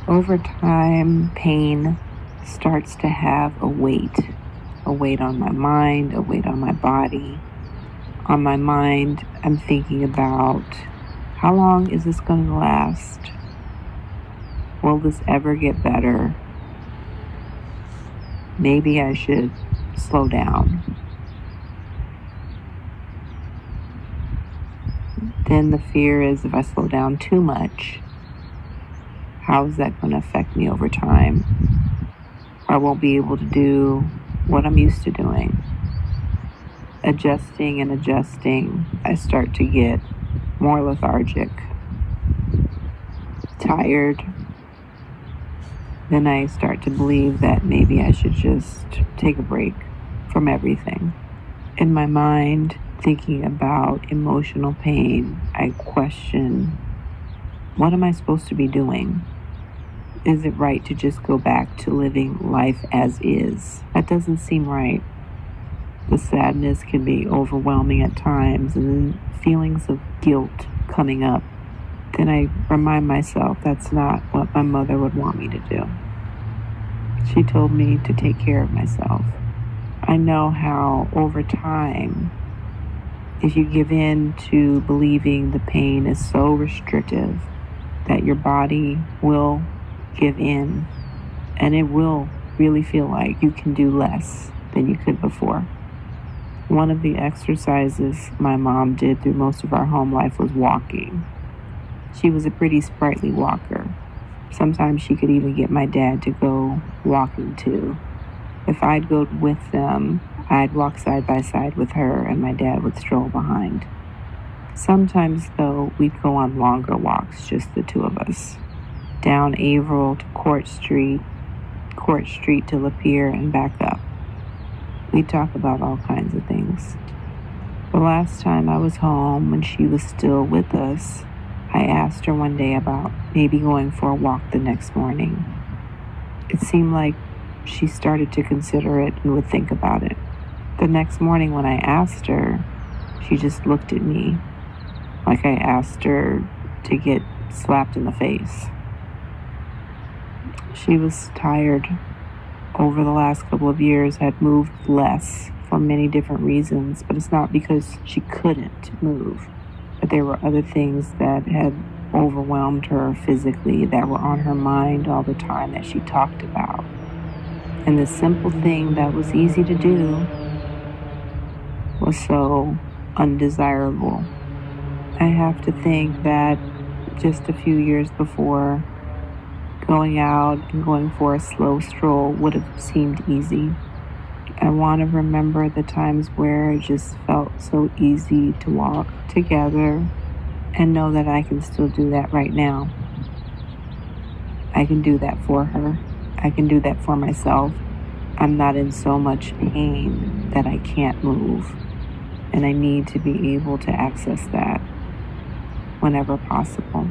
Over time, pain starts to have a weight on my mind, a weight on my body. On my mind, I'm thinking about, how long is this going to last? Will this ever get better? Maybe I should slow down. Then the fear is, if I slow down too much, how is that going to affect me over time? I won't be able to do what I'm used to doing. Adjusting and adjusting, I start to get more lethargic, tired. Then I start to believe that maybe I should just take a break from everything. In my mind, thinking about emotional pain, I question, what am I supposed to be doing? Is it right to just go back to living life as is? That doesn't seem right. The sadness can be overwhelming at times, and then feelings of guilt coming up. Then I remind myself that's not what my mother would want me to do. She told me to take care of myself. I know how over time, if you give in to believing the pain is so restrictive, that your body will give in, and it will really feel like you can do less than you could before. One of the exercises my mom did through most of our home life was walking. She was a pretty sprightly walker. Sometimes she could even get my dad to go walking too. If I'd go with them, I'd walk side by side with her and my dad would stroll behind. Sometimes, though, we'd go on longer walks, just the two of us. Down Averill to Court Street to Lapeer, and back up. We'd talk about all kinds of things. The last time I was home, when she was still with us, I asked her one day about maybe going for a walk the next morning. It seemed like she started to consider it and would think about it. The next morning when I asked her, she just looked at me like I asked her to get slapped in the face. She was tired. Over the last couple of years, had moved less for many different reasons, but it's not because she couldn't move. But there were other things that had overwhelmed her physically, that were on her mind all the time, that she talked about. And the simple thing that was easy to do was so undesirable. I have to think that just a few years before, going out and going for a slow stroll would have seemed easy. I want to remember the times where it just felt so easy to walk together, and know that I can still do that right now. I can do that for her. I can do that for myself. I'm not in so much pain that I can't move, and I need to be able to access that whenever possible.